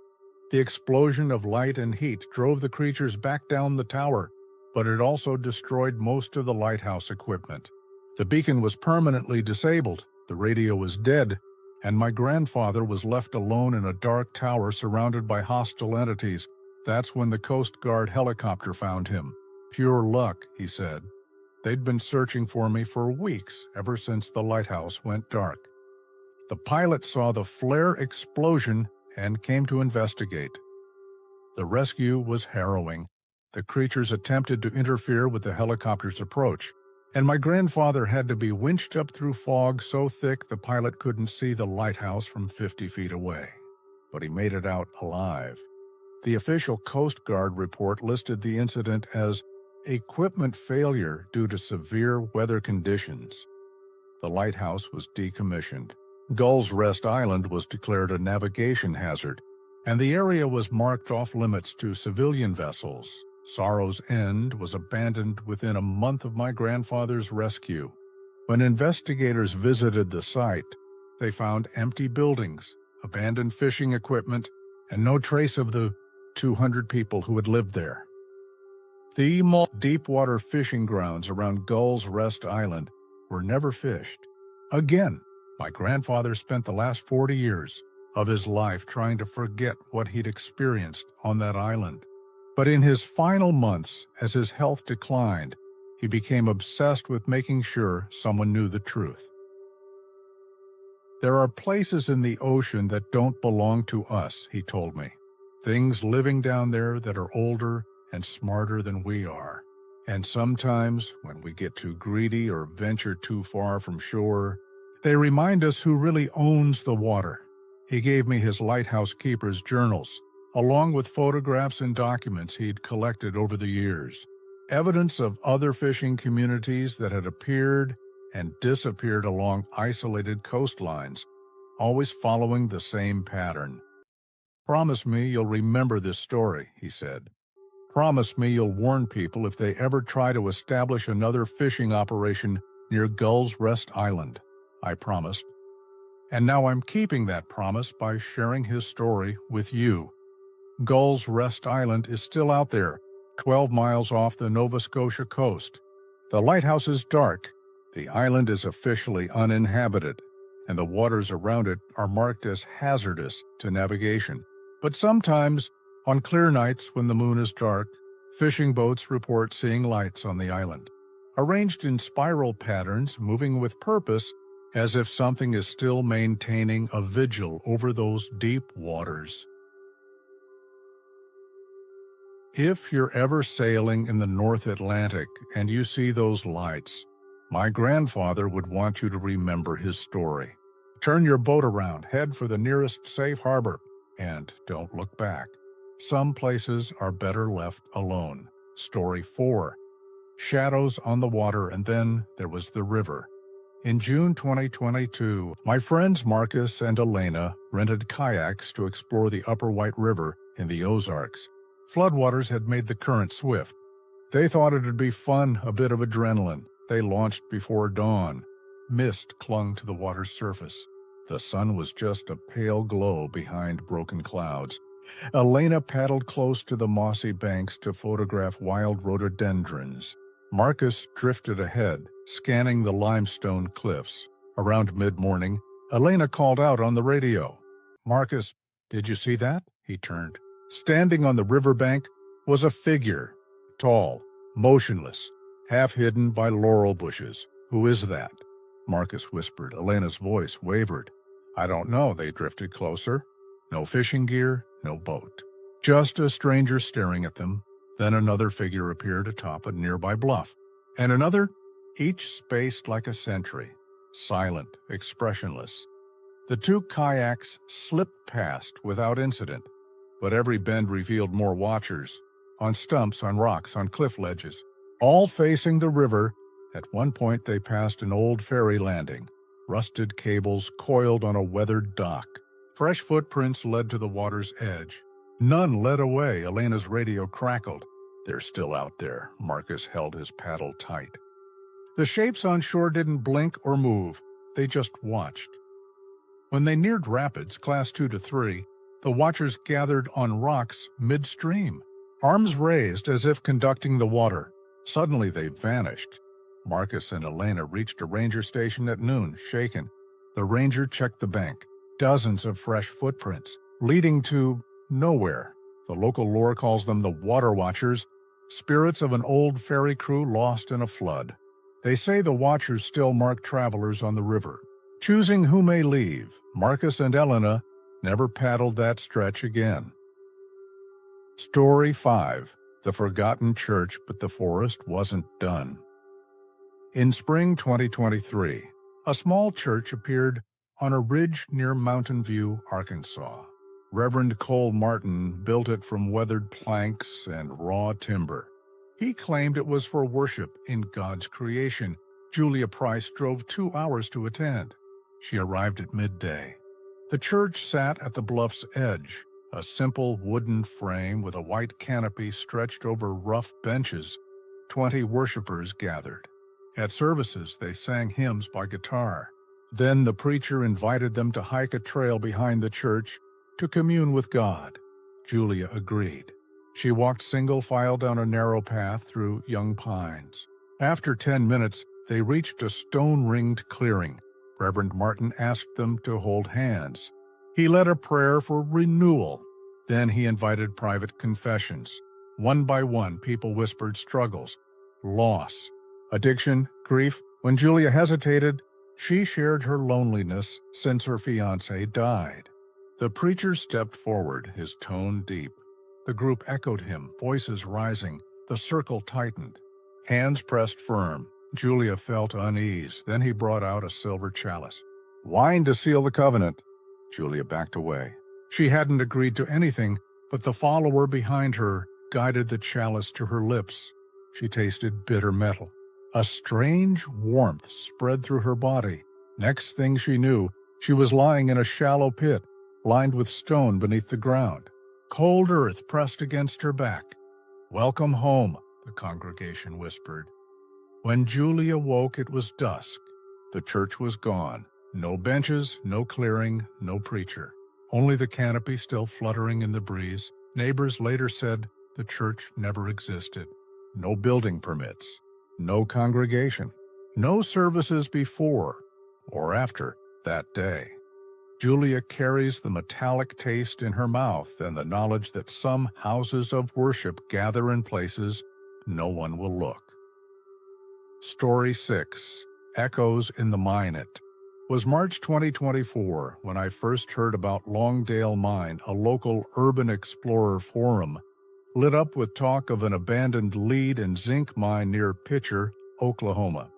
The explosion of light and heat drove the creatures back down the tower, but it also destroyed most of the lighthouse equipment. The beacon was permanently disabled, the radio was dead, and my grandfather was left alone in a dark tower surrounded by hostile entities. That's when the Coast Guard helicopter found him. Pure luck, he said. They'd been searching for me for weeks, ever since the lighthouse went dark. The pilot saw the flare explosion and came to investigate. The rescue was harrowing. The creatures attempted to interfere with the helicopter's approach, and my grandfather had to be winched up through fog so thick the pilot couldn't see the lighthouse from 50 feet away. But he made it out alive. The official Coast Guard report listed the incident as equipment failure due to severe weather conditions. The lighthouse was decommissioned. Gull's Rest Island was declared a navigation hazard, and the area was marked off limits to civilian vessels. Sorrow's End was abandoned within a month of my grandfather's rescue. When investigators visited the site, they found empty buildings, abandoned fishing equipment, and no trace of the 200 people who had lived there. The deep-water fishing grounds around Gull's Rest Island were never fished. Again, my grandfather spent the last 40 years of his life trying to forget what he'd experienced on that island. But in his final months, as his health declined, he became obsessed with making sure someone knew the truth. There are places in the ocean that don't belong to us, he told me. Things living down there that are older and smarter than we are. And sometimes, when we get too greedy or venture too far from shore, they remind us who really owns the water. He gave me his lighthouse keeper's journals, along with photographs and documents he'd collected over the years. Evidence of other fishing communities that had appeared and disappeared along isolated coastlines, always following the same pattern. "Promise me you'll remember this story," he said. "Promise me you'll warn people if they ever try to establish another fishing operation near Gull's Rest Island." I promised. And now I'm keeping that promise by sharing his story with you. Gull's Rest Island is still out there, 12 miles off the Nova Scotia coast. The lighthouse is dark, the island is officially uninhabited, and the waters around it are marked as hazardous to navigation. But sometimes, on clear nights when the moon is dark, fishing boats report seeing lights on the island, arranged in spiral patterns, moving with purpose, as if something is still maintaining a vigil over those deep waters. If you're ever sailing in the North Atlantic and you see those lights, my grandfather would want you to remember his story. Turn your boat around, head for the nearest safe harbor, and don't look back. Some places are better left alone. Story 4. Shadows on the water, and then there was the river. In June 2022, my friends Marcus and Elena rented kayaks to explore the Upper White River in the Ozarks. Floodwaters had made the current swift. They thought it'd be fun, a bit of adrenaline. They launched before dawn. Mist clung to the water's surface. The sun was just a pale glow behind broken clouds. Elena paddled close to the mossy banks to photograph wild rhododendrons. Marcus drifted ahead, scanning the limestone cliffs. Around mid-morning, Elena called out on the radio. "Marcus, did you see that?" He turned. Standing on the riverbank was a figure, tall, motionless, half hidden by laurel bushes. "Who is that?" Marcus whispered. Elena's voice wavered. "I don't know." They drifted closer. No fishing gear, no boat. Just a stranger staring at them. Then another figure appeared atop a nearby bluff. And another, each spaced like a sentry. Silent, expressionless. The two kayaks slipped past without incident, but every bend revealed more watchers. On stumps, on rocks, on cliff ledges. All facing the river. At one point they passed an old ferry landing. Rusted cables coiled on a weathered dock. Fresh footprints led to the water's edge. None led away. Elena's radio crackled. "They're still out there." Marcus held his paddle tight. The shapes on shore didn't blink or move. They just watched. When they neared rapids, class 2 to 3, the watchers gathered on rocks midstream, arms raised as if conducting the water. Suddenly they vanished. Marcus and Elena reached a ranger station at noon, shaken. The ranger checked the bank. Dozens of fresh footprints, leading to nowhere. The local lore calls them the Water Watchers, spirits of an old ferry crew lost in a flood. They say the Watchers still mark travelers on the river, choosing who may leave. Marcus and Elena never paddled that stretch again. Story 5. The Forgotten Church, but the forest wasn't done. In spring 2023, a small church appeared on a ridge near Mountain View, Arkansas. Reverend Cole Martin built it from weathered planks and raw timber. He claimed it was for worship in God's creation. Julia Price drove 2 hours to attend. She arrived at midday. The church sat at the bluff's edge, a simple wooden frame with a white canopy stretched over rough benches. 20 worshipers gathered. At services, they sang hymns by guitar. Then the preacher invited them to hike a trail behind the church to commune with God. Julia agreed. She walked single file down a narrow path through young pines. After 10 minutes, they reached a stone-ringed clearing. Reverend Martin asked them to hold hands. He led a prayer for renewal. Then he invited private confessions. One by one, people whispered struggles, loss, addiction, grief. When Julia hesitated, she shared her loneliness since her fiancé died. The preacher stepped forward, his tone deep. The group echoed him, voices rising. The circle tightened. Hands pressed firm. Julia felt unease. Then he brought out a silver chalice. Wine to seal the covenant. Julia backed away. She hadn't agreed to anything, but the follower behind her guided the chalice to her lips. She tasted bitter metal. A strange warmth spread through her body. Next thing she knew, she was lying in a shallow pit, lined with stone beneath the ground. Cold earth pressed against her back. Welcome home, the congregation whispered. When Julia woke, it was dusk. The church was gone. No benches, no clearing, no preacher. Only the canopy still fluttering in the breeze. Neighbors later said the church never existed. No building permits. No congregation. No services before or after that day. Julia carries the metallic taste in her mouth and the knowledge that some houses of worship gather in places no one will look. Story 6. Echoes in the Mine. It was March 2024 when I first heard about Longdale Mine, a local urban explorer forum, lit up with talk of an abandoned lead and zinc mine near Pitcher, Oklahoma.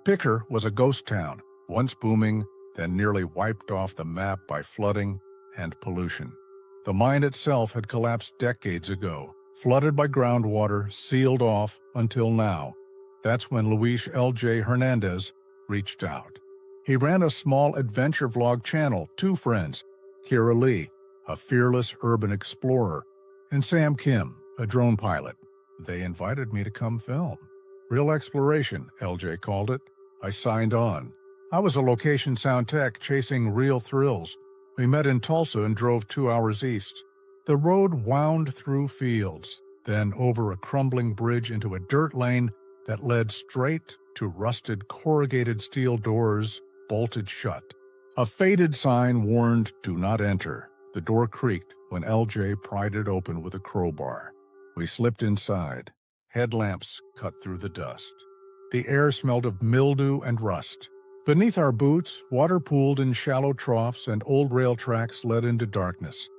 Pitcher was a ghost town, once booming, then nearly wiped off the map by flooding and pollution. The mine itself had collapsed decades ago, flooded by groundwater, sealed off until now. That's when Luis L.J. Hernandez reached out. He ran a small adventure vlog channel, 2 friends, Kira Lee, a fearless urban explorer, and Sam Kim, a drone pilot. They invited me to come film. Real exploration, LJ called it. I signed on. I was a location sound tech chasing real thrills. We met in Tulsa and drove 2 hours east. The road wound through fields, then over a crumbling bridge into a dirt lane that led straight to rusted corrugated steel doors bolted shut. A faded sign warned, "Do not enter." The door creaked when LJ pried it open with a crowbar. We slipped inside. Headlamps cut through the dust. The air smelled of mildew and rust. Beneath our boots, water pooled in shallow troughs and old rail tracks led into darkness.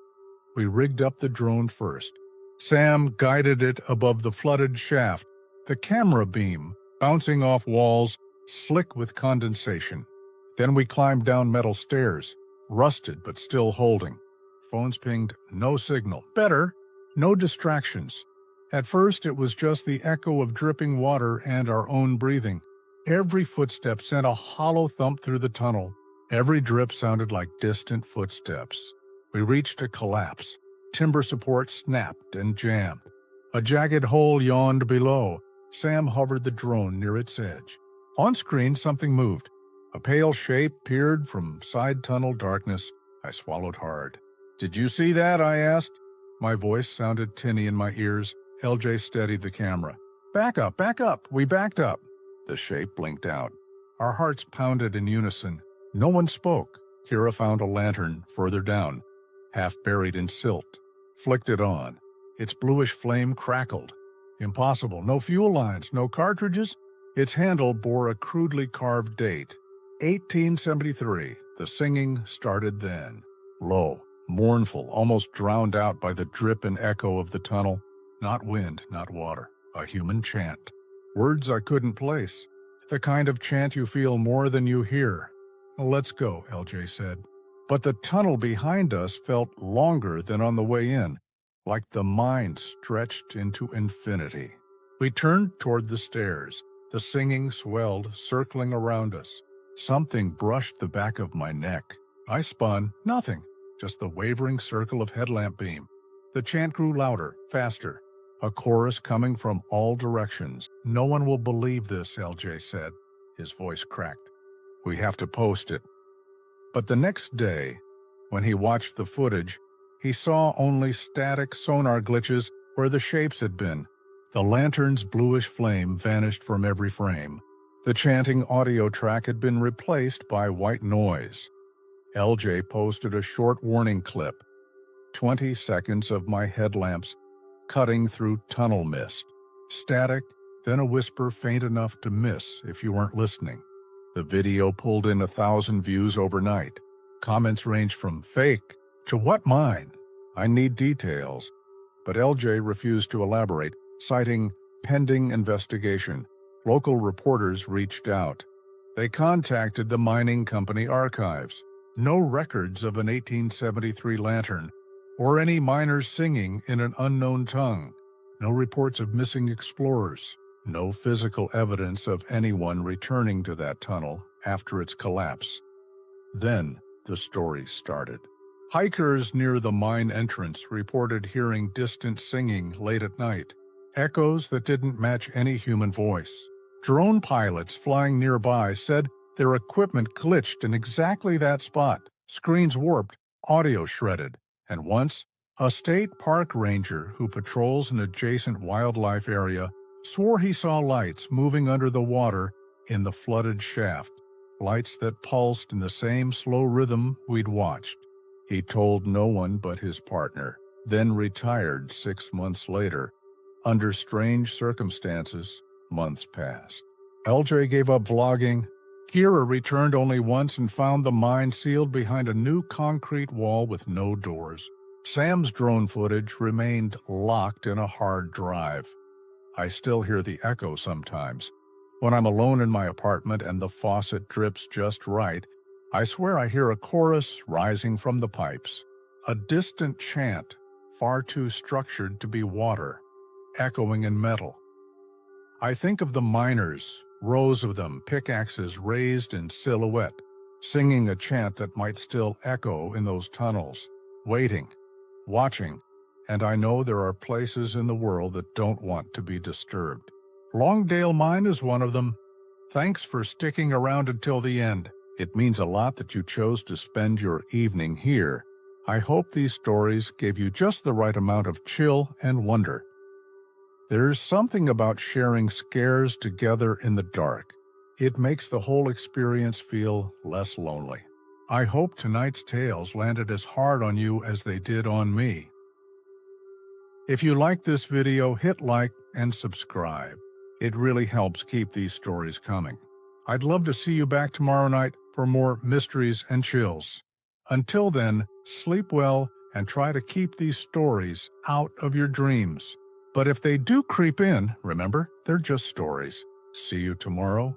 We rigged up the drone first. Sam guided it above the flooded shaft, the camera beam bouncing off walls, slick with condensation. Then we climbed down metal stairs, rusted but still holding. Phones pinged, no signal. Better, no distractions. At first, it was just the echo of dripping water and our own breathing. Every footstep sent a hollow thump through the tunnel. Every drip sounded like distant footsteps. We reached a collapse. Timber support snapped and jammed. A jagged hole yawned below. Sam hovered the drone near its edge. On screen, something moved. A pale shape peered from side tunnel darkness. I swallowed hard. "Did you see that?" I asked. My voice sounded tinny in my ears. LJ steadied the camera. Back up, back up." We backed up. The shape blinked out. Our hearts pounded in unison. No one spoke. Kira found a lantern further down, half buried in silt. Flicked it on. Its bluish flame crackled. Impossible. No fuel lines, no cartridges. Its handle bore a crudely carved date. 1873. The singing started then. Low, mournful, almost drowned out by the drip and echo of the tunnel. Not wind, not water. A human chant. Words I couldn't place. The kind of chant you feel more than you hear. "Let's go," LJ said. But the tunnel behind us felt longer than on the way in, like the mine stretched into infinity. We turned toward the stairs. The singing swelled, circling around us. Something brushed the back of my neck. I spun. Nothing. Just the wavering circle of headlamp beam. The chant grew louder, faster. A chorus coming from all directions. "No one will believe this," LJ said. His voice cracked. "We have to post it." But the next day, when he watched the footage, he saw only static sonar glitches where the shapes had been. The lantern's bluish flame vanished from every frame. The chanting audio track had been replaced by white noise. LJ posted a short warning clip. 20 seconds of my headlamps cutting through tunnel mist. Static, then a whisper faint enough to miss if you weren't listening. The video pulled in 1,000 views overnight. Comments ranged from "fake" to "what mine?" "I need details." But LJ refused to elaborate, citing pending investigation. Local reporters reached out. They contacted the mining company archives. No records of an 1873 lantern or any miners singing in an unknown tongue. No reports of missing explorers. No physical evidence of anyone returning to that tunnel after its collapse. Then the story started. Hikers near the mine entrance reported hearing distant singing late at night, echoes that didn't match any human voice. Drone pilots flying nearby said their equipment glitched in exactly that spot, screens warped, audio shredded, and once, a state park ranger who patrols an adjacent wildlife area swore he saw lights moving under the water in the flooded shaft, lights that pulsed in the same slow rhythm we'd watched. He told no one but his partner, then retired 6 months later. Under strange circumstances, months passed. LJ gave up vlogging. Kira returned only once and found the mine sealed behind a new concrete wall with no doors. Sam's drone footage remained locked in a hard drive. I still hear the echo sometimes. When I'm alone in my apartment and the faucet drips just right, I swear I hear a chorus rising from the pipes. A distant chant, far too structured to be water, echoing in metal. I think of the miners, rows of them, pickaxes raised in silhouette, singing a chant that might still echo in those tunnels, waiting, watching, and I know there are places in the world that don't want to be disturbed. Longdale Mine is one of them. Thanks for sticking around until the end. It means a lot that you chose to spend your evening here. I hope these stories gave you just the right amount of chill and wonder. There's something about sharing scares together in the dark. It makes the whole experience feel less lonely. I hope tonight's tales landed as hard on you as they did on me. If you like this video, hit like and subscribe. It really helps keep these stories coming. I'd love to see you back tomorrow night for more mysteries and chills. Until then, sleep well and try to keep these stories out of your dreams. But if they do creep in, remember, they're just stories. See you tomorrow.